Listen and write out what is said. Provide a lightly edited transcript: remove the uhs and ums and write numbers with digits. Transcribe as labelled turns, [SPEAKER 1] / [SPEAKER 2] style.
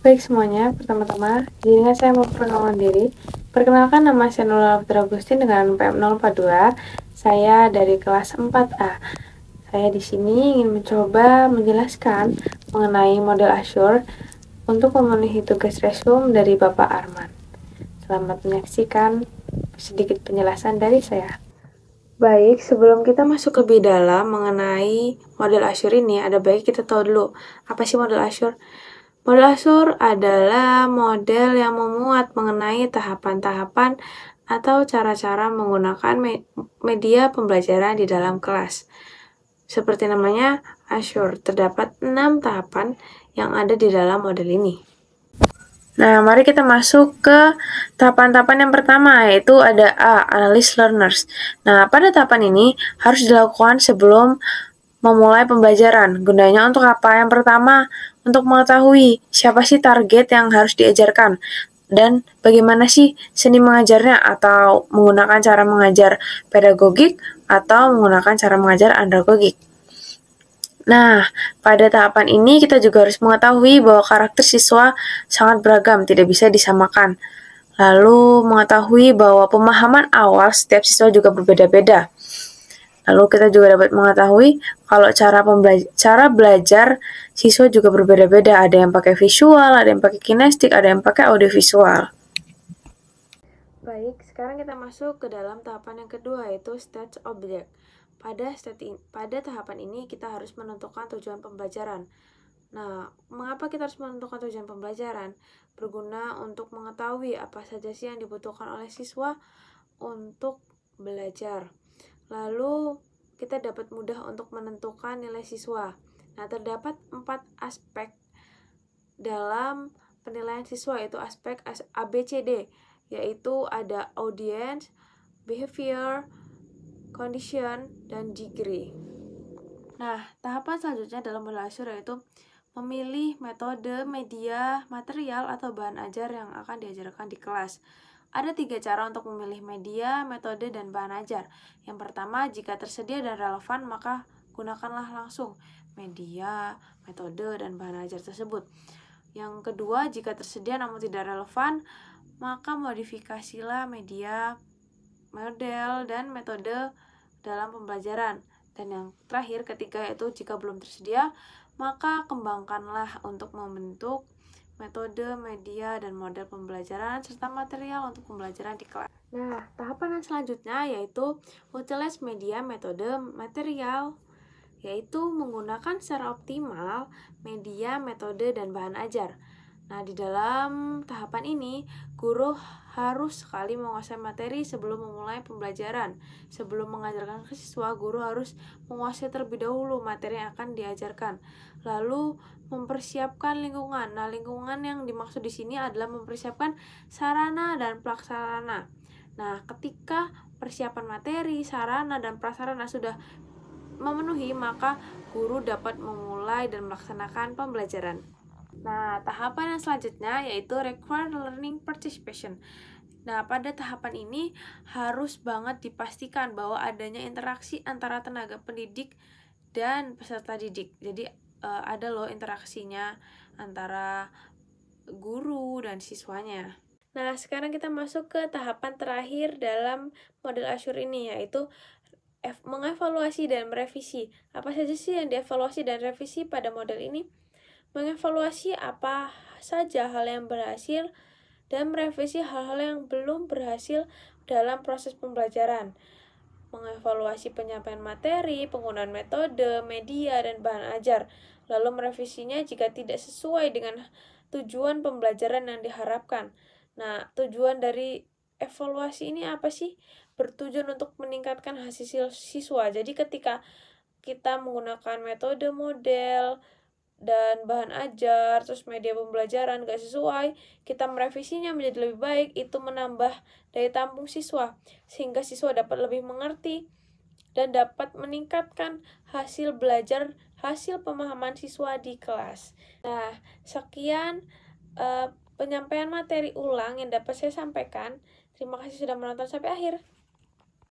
[SPEAKER 1] Baik semuanya, pertama-tama, izinkan saya memperkenalkan diri. Perkenalkan, nama saya Nurul Putra Agustin dengan PM 042. Saya dari kelas 4A. Saya di sini ingin mencoba menjelaskan mengenai model Azure untuk memenuhi tugas resume dari Bapak Arman. Selamat menyaksikan sedikit penjelasan dari saya. Baik, sebelum kita masuk lebih dalam mengenai model Azure ini, ada baik kita tahu dulu apa sih model Azure. Model Azure adalah model yang memuat mengenai tahapan-tahapan atau cara-cara menggunakan media pembelajaran di dalam kelas. Seperti namanya, Azure, terdapat 6 tahapan yang ada di dalam model ini. Nah, mari kita masuk ke tahapan-tahapan yang pertama, yaitu ada A, Analyze Learners. Nah, pada tahapan ini harus dilakukan sebelum memulai pembelajaran. Gunanya untuk apa? Yang pertama, untuk mengetahui siapa sih target yang harus diajarkan dan bagaimana sih seni mengajarnya, atau menggunakan cara mengajar pedagogik atau menggunakan cara mengajar andragogik. Nah, pada tahapan ini kita juga harus mengetahui bahwa karakter siswa sangat beragam, tidak bisa disamakan. Lalu mengetahui bahwa pemahaman awal setiap siswa juga berbeda-beda. Lalu kita juga dapat mengetahui kalau cara belajar siswa juga berbeda-beda. Ada yang pakai visual, ada yang pakai kinestik, ada yang pakai audiovisual. Baik, sekarang kita masuk ke dalam tahapan yang kedua, yaitu Stage Object. Pada tahapan ini kita harus menentukan tujuan pembelajaran. Nah, mengapa kita harus menentukan tujuan pembelajaran? Berguna untuk mengetahui apa saja sih yang dibutuhkan oleh siswa untuk belajar. Lalu, kita dapat mudah untuk menentukan nilai siswa. Nah, terdapat 4 aspek dalam penilaian siswa, yaitu aspek ABCD, yaitu ada audience, behavior, condition, dan degree. Nah, tahapan selanjutnya dalam model Azure yaitu memilih metode, media, material, atau bahan ajar yang akan diajarkan di kelas. Ada 3 cara untuk memilih media, metode, dan bahan ajar. Yang pertama, jika tersedia dan relevan, maka gunakanlah langsung media, metode, dan bahan ajar tersebut. Yang kedua, jika tersedia namun tidak relevan, maka modifikasilah media, model, dan metode dalam pembelajaran. Dan yang terakhir, ketiga, yaitu jika belum tersedia, maka kembangkanlah untuk membentuk metode, media, dan model pembelajaran serta material untuk pembelajaran di kelas. Nah, tahapan yang selanjutnya yaitu utilize media, metode, material, yaitu menggunakan secara optimal media, metode, dan bahan ajar. Nah, di dalam tahapan ini, guru harus sekali menguasai materi sebelum memulai pembelajaran. Sebelum mengajarkan ke siswa, guru harus menguasai terlebih dahulu materi yang akan diajarkan. Lalu, mempersiapkan lingkungan. Nah, lingkungan yang dimaksud di sini adalah mempersiapkan sarana dan prasarana. Nah, ketika persiapan materi, sarana, dan prasarana sudah memenuhi, maka guru dapat memulai dan melaksanakan pembelajaran. Nah, tahapan yang selanjutnya yaitu Required Learning Participation. Nah, pada tahapan ini harus banget dipastikan bahwa adanya interaksi antara tenaga pendidik dan peserta didik. Jadi, ada loh interaksinya antara guru dan siswanya. Nah, sekarang kita masuk ke tahapan terakhir dalam model Azure ini, yaitu mengevaluasi dan merevisi. Apa saja sih yang dievaluasi dan revisi pada model ini? Mengevaluasi apa saja hal yang berhasil dan merevisi hal-hal yang belum berhasil dalam proses pembelajaran. Mengevaluasi penyampaian materi, penggunaan metode, media, dan bahan ajar. Lalu merevisinya jika tidak sesuai dengan tujuan pembelajaran yang diharapkan. Nah, tujuan dari evaluasi ini apa sih? Bertujuan untuk meningkatkan hasil siswa. Jadi ketika kita menggunakan metode, model, dan bahan ajar, terus media pembelajaran gak sesuai, kita merevisinya menjadi lebih baik, itu menambah daya tampung siswa, sehingga siswa dapat lebih mengerti dan dapat meningkatkan hasil belajar, hasil pemahaman siswa di kelas. Nah, sekian penyampaian materi ulang yang dapat saya sampaikan. Terima kasih sudah menonton sampai akhir.